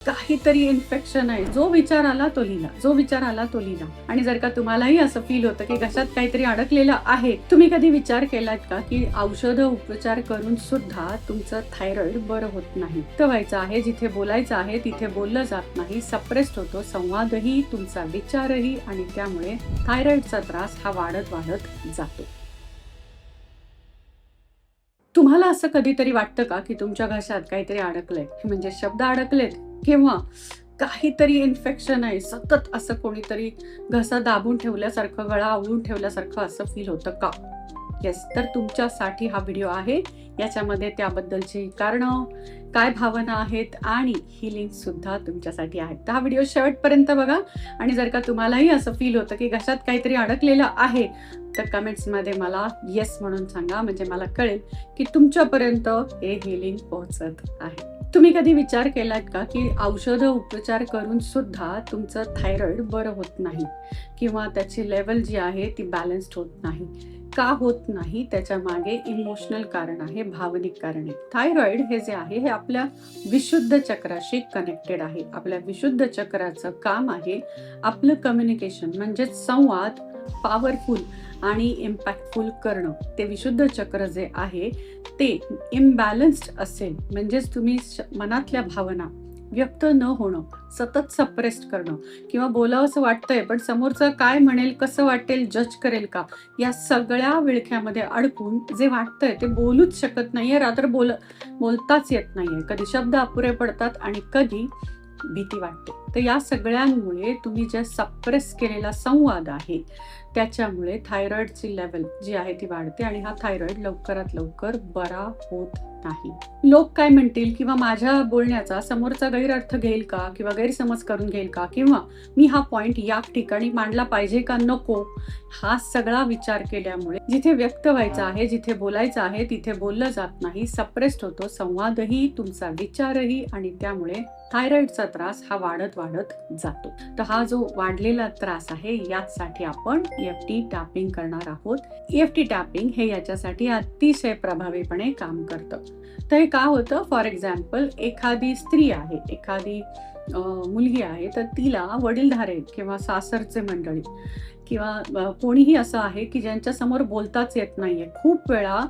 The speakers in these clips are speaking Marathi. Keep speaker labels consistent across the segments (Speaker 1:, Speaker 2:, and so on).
Speaker 1: काहीतरी इन्फेक्शन आहे. जो विचार आला तो लिहिला, जो विचार आला तो लिहिला. आणि जर का तुम्हालाही असं फील होतं की घशात काहीतरी अडकलेलं आहे, तुम्ही कधी विचार केलात का की औषध उपचार करून सुद्धा तुमचं थायरॉइड बरं होत नाही? व्हायचं आहे, जिथे बोलायचं आहे तिथे बोललं जात नाही, सप्रेस्ड होतो संवादही, तुमचा विचारही, आणि त्यामुळे थायरॉइडचा त्रास हा वाढत जातो. तुम्हाला असं कधीतरी वाटतं का की तुमच्या घशात काहीतरी अडकलंय, म्हणजे शब्द अडकलेत किंवा काहीतरी इन्फेक्शन आहे, सतत असं कोणीतरी घसा दाबून ठेवल्यासारखं, गळा आवळून ठेवल्यासारखं असं फील होतं का? येस, तर तुमच्यासाठी हा व्हिडिओ आहे. याच्यामध्ये त्याबद्दलची कारणं, काय भावना आहेत आणि हिलिंग सुद्धा तुमच्यासाठी आहे. तर हा व्हिडिओ शेवटपर्यंत बघा. आणि जर का तुम्हालाही असं फील होतं की घशात काहीतरी अडकलेलं आहे, तर कमेंट्समध्ये मला येस म्हणून सांगा, म्हणजे मला कळेल की तुमच्यापर्यंत हे हिलिंग पोहोचत आहे. तुम्ही कधी विचार केलात का की औषध उपचार करून सुद्धा तुमचं थायरॉइड बरं होत नाही, किंवा त्याची लेवल जी आहे ती बॅलन्स्ड होत नाही? का होत नाही? त्याच्या मागे इमोशनल कारण आहे, भावनिक कारण आहे. थायरॉइड हे जे आहे हे आपल्या विशुद्ध चक्राशी कनेक्टेड आहे. आपल्या विशुद्ध चक्राचं काम आहे आपलं कम्युनिकेशन, म्हणजे संवाद पॉवरफुल आणि इम्पॅक्टफुल करणं. ते विशुद्ध चक्र जे आहे ते इम्बॅलन्स्ड असेल, म्हणजेच तुम्ही मनातल्या भावना व्यक्त न होणं, सतत सप्रेस्ड करणं, किंवा बोलावं असं वाटतंय पण समोरचं काय म्हणेल, कसं वाटेल, जज करेल का, या सगळ्या विळख्यामध्ये अडकून जे वाटतंय ते बोलूच शकत नाहीये, रात्र बोलताच येत नाहीये, कधी शब्द अपुरे पडतात आणि कधी भीती वाटते. तर या सगळ्यांमुळे तुम्ही ज्या सप्रेस केलेला संवाद आहे त्याच्यामुळे थायरॉइडची लेवल जी आहे ती वाढते, आणि हा थायरॉइड लवकरात लवकर बरा होत नाही. लोक काय म्हणतील, किंवा माझ्या बोलण्याचा समोरचा गैरअर्थ घेईल का, किंवा गैरसमज करून घेईल का, किंवा मी हा पॉइंट या ठिकाणी मांडला पाहिजे का नको, हा सगळा विचार केल्यामुळे जिथे व्यक्त व्हायचं आहे, जिथे बोलायचं आहे तिथे बोललं जात नाही, सप्रेस्ड होतो संवादही, तुमचा विचारही, आणि त्यामुळे थायरॉइडचा त्रास हा वाढत जातो. तर हा जो वाढलेला त्रास आहे यासाठी आपण EFT टॅपिंग करणार आहोत. EFT टॅपिंग हे याच्यासाठी अतिशय प्रभावीपणे काम करतं. तर हे का होतं? फॉर एक्झाम्पल, एखादी स्त्री आहे, एखादी मुलगी आहे, तर तिला वडीलधारे किंवा सासरचे मंडळी किंवा कोणीही असं आहे की ज्यांच्या समोर बोलताच येत नाहीये, खूप वेळा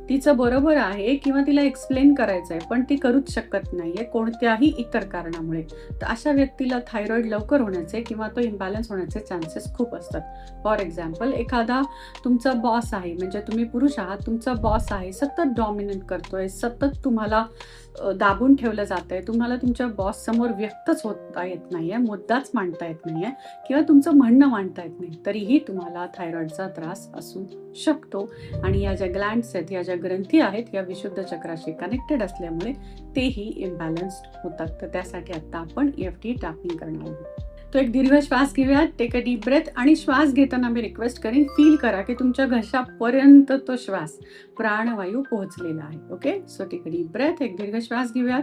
Speaker 1: तिचं बरोबर आहे किंवा तिला एक्सप्लेन करायचंय पण ती करूच शकत नाहीये कोणत्याही इतर कारणामुळे, तर अशा व्यक्तीला थायरॉइड लवकर होण्याचे किंवा तो इम्बॅलन्स होण्याचे चान्सेस खूप असतात. फॉर एक्झाम्पल, एखादा तुमचा बॉस आहे, म्हणजे तुम्ही पुरुष आहात, तुमचा बॉस आहे, सतत डॉमिनेट करतोय, सतत तुम्हाला दाबून ठेवलं जात आहे, तुम्हाला तुमच्या बॉस समोर व्यक्तच होता येत नाहीये, मुद्दाच मांडता येत नाहीये, किंवा तुमचं म्हणणं मांडता येत नाही, तरीही तुम्हाला थायरॉइडचा त्रास असू शकतो. आणि या ज्या ग्लँड्स आहेत, या ज्या ग्रंथी आहेत, या विशुद्ध चक्राशी कनेक्टेड असल्यामुळे तेही इम्बॅलन्स्ड होतात. तर त्यासाठी आता आपण EFT टॅपिंग करणार आहोत. तो एक दीर्घ श्वास घेऊयात, टेक अ डीप ब्रेथ. आणि श्वास घेताना मी रिक्वेस्ट करेन, फील करा की तुमच्या घशापर्यंत तो श्वास, प्राणवायू पोहोचलेला आहे. Okay, so take a deep breath. एक दीर्घ श्वास घेऊयात,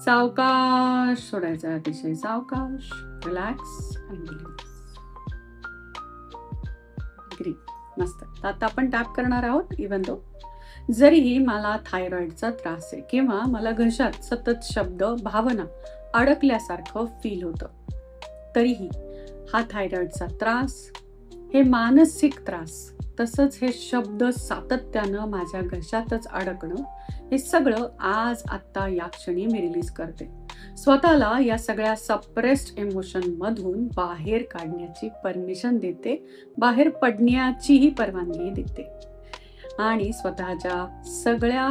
Speaker 1: सावकाश सोडायचा, अतिशय सावकाश, रिलॅक्स अँड ग्रीप. मस्त. तर आता आपण टॅप करणार आहोत. इवन दो जरीही मला थायरॉइडचा त्रास आहे किंवा मला घशात सतत शब्द, भावना अडकल्यासारखं फील होतं, तरीही हा थायरॉइडचा त्रास, हे मानसिक त्रास, तसंच हे शब्द सातत्यानं माझ्या घशातच अडकणं, हे सगळं आज आत्ता या क्षणी मी रिलीज करते. स्वतःला या सगळ्या सप्रेस्ड इमोशन मधून बाहेर काढण्याची परमिशन देते, बाहेर पडण्याचीही परवानगी देते, आणि स्वतःच्या सगळ्या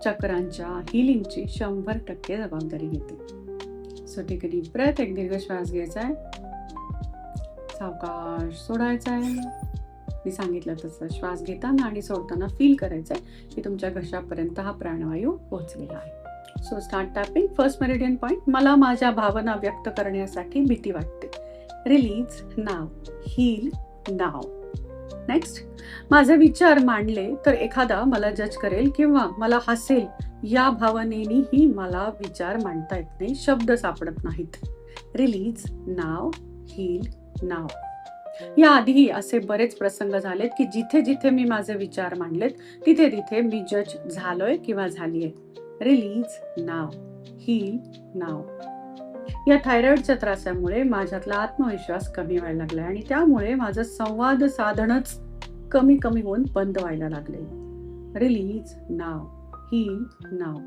Speaker 1: चक्रांच्या हिलिंगची 100% जबाबदारी घेते. So take a deep breath. एक दीर्घ श्वास घ्यायचा आहे, सावकाश सोडायचा आहे. मी सांगितलं तसं श्वास घेताना आणि सोडताना फील करायचं आहे की तुमच्या घशापर्यंत हा प्राणवायू पोहोचलेला आहे. So start tapping. First meridian point, मला माझ्या भावना व्यक्त करण्यासाठी भीती वाटते. रिलीज नाव, हील नाव. नेक्स्ट, माझे विचार मांडले तर एखादा मला जज करेल किंवा मला हसेल, या भावनेनेही मला विचार मांडता येत नाही, शब्द सापडत नाहीत. रिलीज नाव, हील नाव. या आधीही असे बरेच प्रसंग झालेत की जिथे जिथे मी माझे विचार मांडलेत तिथे तिथे मी जज झालोय किंवा झालीये. रिलीज नाव, हील नाव. या थायरॉइडच्या त्रासामुळे माझ्यातला आत्मविश्वास कमी व्हायला लागलाय आणि त्यामुळे माझं संवाद साधनच कमी कमी होऊन बंद व्हायला लागले. रिलीज नाव, हील नाव.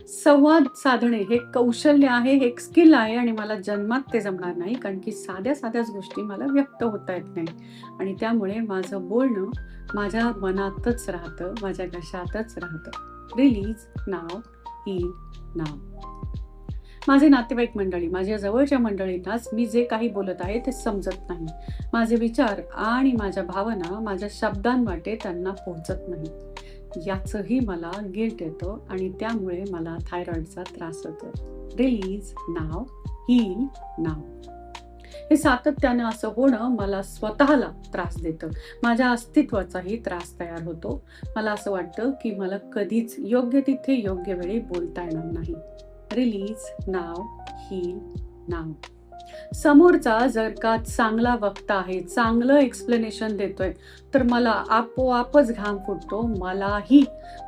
Speaker 1: संवाद साधणे हे कौशल्य आहे, हे एक स्किल आहे आणि मला जन्मात ते जमणार नाही, कारण की साध्या साध्याच गोष्टी मला व्यक्त होता येत नाही आणि त्यामुळे माझं बोलणं माझ्या मनातच राहतं, माझ्या घशातच राहतं. रिलीज नाव, हील नाव. माझे नातेवाईक मंडळी, माझ्या जवळच्या मंडळींनाच मी जे काही बोलत आहे ते समजत नाही. माझे विचार आणि माझ्या भावना माझ्या शब्दांवाटे त्यांना पोहोचत नाही. याचंही मला गिल्ट येतं आणि त्यामुळे मला थायरॉइडचा त्रास होतो. रिलीज नाव, हील नाव. हे सातत्यानं असं होणं मला स्वतःला त्रास देतं. माझ्या अस्तित्वाचाही त्रास तयार होतो. मला असं वाटतं की मला कधीच योग्य तिथे योग्य वेळी बोलता येणार नाही. रिलीज नाव, हील नाव. समोरचा जर का चांगला वक्ता आहे, चांगलं एक्सप्लेनेशन देतोय, तर मला आपोआपच घाम फुटतो, मलाही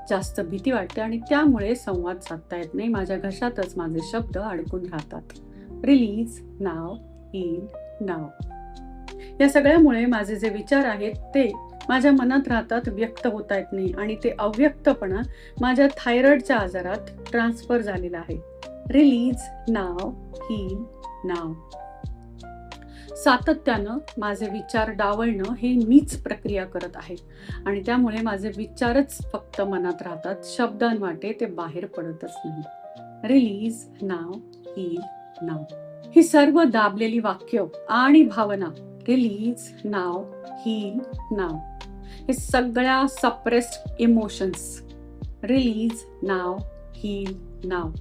Speaker 1: जास्त भीती वाटते आणि त्यामुळे संवाद साधता येत नाही. माझ्या घशातच माझे शब्द अडकून राहतात. रिलीज नाव, हील नाव. या सगळ्यामुळे माझे जे विचार आहेत ते माझ्या मनात राहतात, व्यक्त होता येत नाही आणि ते अव्यक्तपणा माझ्या थायरॉइडच्या आजारात ट्रान्सफर झालेला आहे. रिलीज नाव, हील नाव. सातत्यानं माझे विचार डावलणं हे मीच प्रक्रिया करत आहे आणि त्यामुळे माझे विचारच फक्त मनात राहतात, शब्दांवाटे ते बाहेर पडतच नाही. रिलीज नाव, हील नाव. ही सर्व दाबलेली वाक्य आणि भावना, रिलीज नाव, हील नाव. हे सगळ्या सप्रेस्ड इमोशन्स, रिलीज नाव, हील नाव.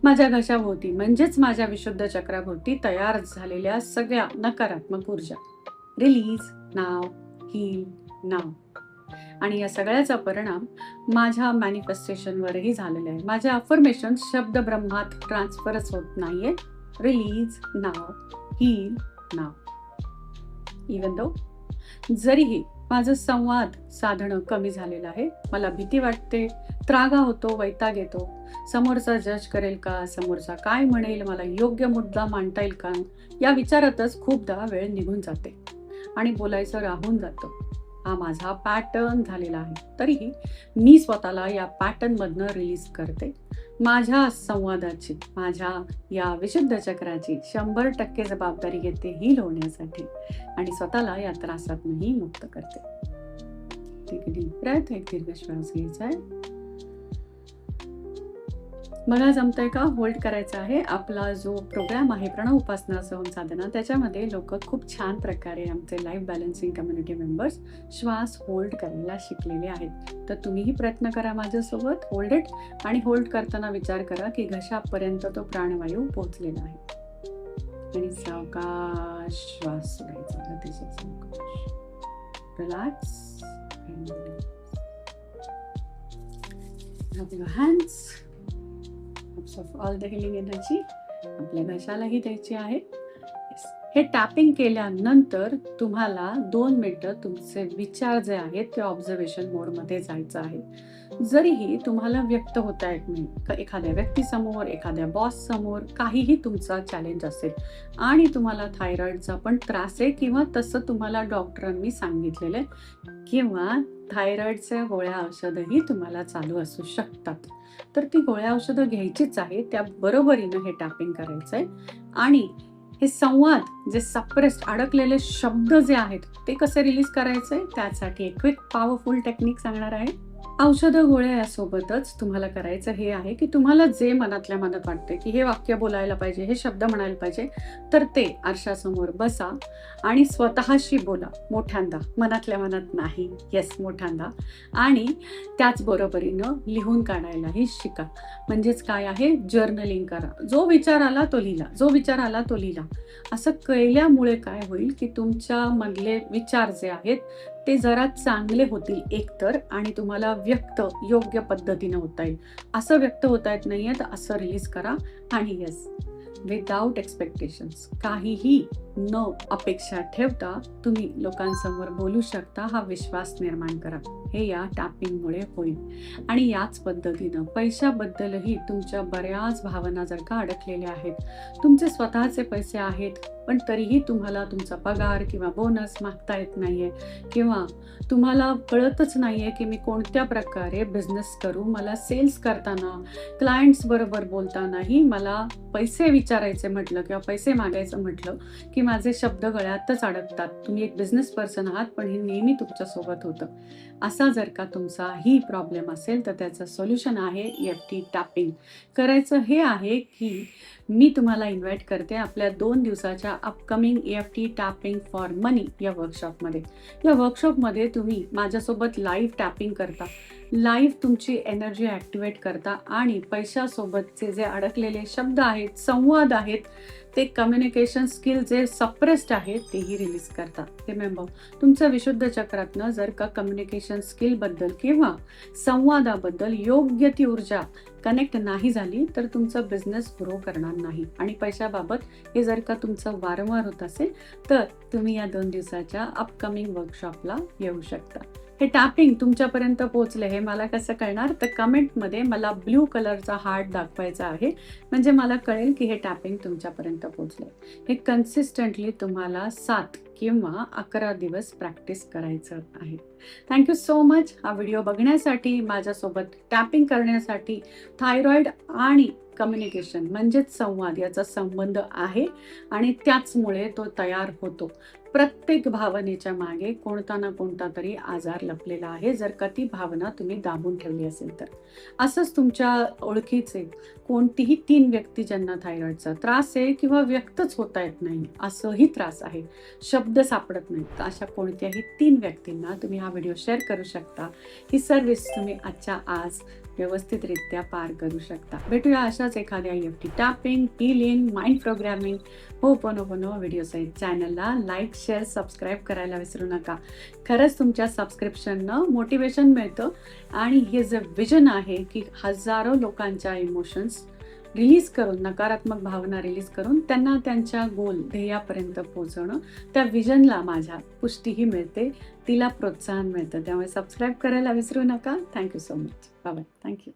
Speaker 1: माझ्या घशाभोवती म्हणजेच माझ्या विशुद्ध चक्राभोवती तयार झालेल्या सगळ्या नकारात्मक ऊर्जा, रिलीज नाव, हील नाव. आणि या सगळ्याचा परिणाम माझ्या मॅनिफेस्टेशनवरही झालेला आहे. माझे अफर्मेशन शब्द ब्रह्मात ट्रान्सफरच होत नाहीये. रिलीज नाव, हील नाव. इवन दो जरीही माझं संवाद साधणं कमी झालेलं आहे, मला भीती वाटते, त्रागा होतो, वैताग येतो. समोरचा जज करेल का, समोरचा काय म्हणेल, मला योग्य मुद्दा मांडता येईल का, या विचारातच खूपदा वेळ निघून जाते आणि बोलायचं राहून जातं. हा माझा पॅटर्न झालेला आहे. तरीही मी स्वतःला या पॅटर्नमधनं रिलीज करते. माझ्या संवादाची, माझ्या या विशुद्ध चक्राची 100% जबाबदारी घेते हील होण्यासाठी आणि स्वतःला या त्रासातूनही मुक्त करते. ठीक आहे, डीप ब्रेथ, एक दीर्घ श्वास घ्यायचा आहे. मला जमतंय का, होल्ड करायचं आहे. आपला जो प्रोग्राम आहे प्रणव उपासना संवाद साधना, त्याच्यामध्ये लोक खूप छान प्रकारे आमचे लाईफ बॅलन्सिंग कम्युनिटी मेंबर्स श्वास होल्ड करायला शिकलेले आहेत. तर तुम्हीही प्रयत्न करा माझ्यासोबत. होल्ड इट आणि होल्ड करताना विचार करा की घशापर्यंत तो प्राणवायू पोहोचलेला आहे आणि सावकाश श्वास सोडायचा. अतिशय सावकाश. Relax. Hands of all the healing energy आपल्या घशालाही द्यायची आहे. हे टॅपिंग केल्यानंतर तुम्हाला 2 मिनिटं तुमचे विचार जे आहेत ते ऑब्झर्वेशन मोडमध्ये जायचं आहे. जरीही तुम्हाला व्यक्त होता येत नाही, एखाद्या व्यक्तीसमोर, एखाद्या बॉस समोर, काहीही तुमचा चॅलेंज असेल आणि तुम्हाला थायरॉइडचा पण त्रास आहे किंवा तसं तुम्हाला डॉक्टरांनी सांगितलेलं आहे किंवा थायरॉइडच्या गोळ्या औषधही तुम्हाला चालू असू शकतात, तर ती गोळ्या औषधं घ्यायचीच आहे. त्या बरोबरीनं हे टॅपिंग करायचं आहे आणि हे संवाद जे सप्रेस्ड अडकलेले शब्द जे आहेत ते कसे रिलीज करायचे, त्यासाठी एक क्विक पॉवरफुल टेक्निक सांगणार आहे. औषधं गोळ्या यासोबतच तुम्हाला करायचं हे आहे की तुम्हाला जे मनातल्या मनात वाटते की हे वाक्य बोलायला पाहिजे, हे शब्द म्हणायला पाहिजे, तर ते आरशासमोर बसा आणि स्वतःशी बोला मोठ्यांदा, मनातल्या मनात नाही. येस, मोठ्यांदा. आणि त्याच बरोबरीनं लिहून काढायलाही शिका. म्हणजेच काय आहे, जर्नलिंग करा. जो विचार आला तो लिहिला, जो विचार आला तो लिहिला. असं केल्यामुळे काय होईल की तुमच्या मधले विचार जे आहेत ते जरा चांगले होतील एकतर आणि तुम्हाला व्यक्त योग्य पद्धतीनं होता येईल. असं व्यक्त होता येत नाहीये तर असं रिलीज करा. आणि येस, विदाउट एक्सपेक्टेशन्स, काहीही न अपेक्षा ठेवता तुम्ही लोकांसमोर बोलू शकता, हा विश्वास निर्माण करा. हे या टॅपिंगमुळे होईल. आणि याच पद्धतीनं पैशाबद्दलही तुमच्या बऱ्याच भावना जर का अडकलेल्या आहेत, तुमचे स्वतःचे पैसे आहेत पण तरीही तुम्हाला तुमचा पगार किंवा बोनस मागता येत नाहीये, किंवा तुम्हाला कळतच नाहीये की मी कोणत्या प्रकारे बिझनेस करू. मला सेल्स करताना, क्लायंट्स बरोबर बोलतानाही मला पैसे विचारायचे म्हटलं किंवा पैसे मागायचं म्हटलं की माझे शब्द गळ्यातच अडकतात. तुम्ही एक बिझनेस पर्सन आहात पण हे नेहमी तुमच्यासोबत होतं. असा जर का तुमचाही प्रॉब्लेम असेल तर त्याचं सोल्युशन आहे EFT टॅपिंग. करायचं हे आहे की मी तुम्हाला इन्व्हाइट करते आपल्या 2 दिवसाच्या अपकमिंग EFT टॅपिंग फॉर मनी या वर्कशॉपमध्ये. या वर्कशॉपमध्ये तुम्ही माझ्यासोबत लाईव्ह टॅपिंग करता, लाईव्ह तुमची एनर्जी ॲक्टिवेट करता आणि पैशासोबतचे जे अडकलेले शब्द आहेत, संवाद आहेत, ते कम्युनिकेशन स्किल जे सप्रेस्ड आहेत तेही रिलीज करता. रिमेंबर, तुमचं विशुद्ध चक्रातनं जर का कम्युनिकेशन स्किलबद्दल किंवा संवादाबद्दल योग्य ती ऊर्जा कनेक्ट नाही झाली तर तुमचा बिझनेस ग्रो करणार नाही. आणि पैशाबाबत हे जर का तुमचं वारंवार होत असेल तर तुम्ही या 2 दिवसाच्या अपकमिंग वर्कशॉपला येऊ शकता. हे टॅपिंग तुमच्यापर्यंत पोहोचले हे मला कसं कळणार, तर कमेंटमध्ये मला ब्ल्यू कलरचा हार्ट दाखवायचा आहे, म्हणजे मला कळेल की हे टॅपिंग तुमच्यापर्यंत पोहोचले. हे कन्सिस्टंटली तुम्हाला 7 किंवा 11 दिवस प्रॅक्टिस करायचं आहे. थँक्यू सो मच हा व्हिडिओ बघण्यासाठी, माझ्यासोबत टॅपिंग करण्यासाठी. थायरॉइड आणि कम्युनिकेशन म्हणजेच संवाद याचा संबंध आहे आणि त्याचमुळे तो तयार होतो. प्रत्येक भावनेच्या मागे कोणता ना कोणता तरी आजार लपलेला आहे, जर का ती भावना तुम्ही दाबून ठेवली असेल तर. असंच तुमच्या ओळखीचे कोणतीही 3 व्यक्ती ज्यांना थायरॉइडचा त्रास आहे किंवा व्यक्तच होता येत नाही असंही त्रास आहे, शब्द सापडत नाहीत, तर अशा कोणत्याही 3 व्यक्तींना तुम्ही हा व्हिडिओ शेअर करू शकता. ही सर्व्हिस तुम्ही आजच्या आज व्यवस्थितरित्या पार करू शकता. भेटूया अशाच एखाद्या EFT tapping, healing, mind programming, ho'oponopono व्हिडिओसहित चॅनलला लाईक, शेअर, सबस्क्राईब करायला विसरू नका. खरंच तुमच्या सबस्क्रिप्शननं मोटिवेशन मिळतं आणि हे जे विजन आहे की हजारो लोकांच्या इमोशन्स रिलीज करून, नकारात्मक भावना रिलीज करून त्यांना त्यांच्या गोल ध्येयापर्यंत पोहोचवणं, त्या विजनला माझ्या पुष्टीही मिळते, तिला प्रोत्साहन मिळतं. त्यामुळे सबस्क्राईब करायला विसरू नका. Thank you so much. Bye bye. Thank you.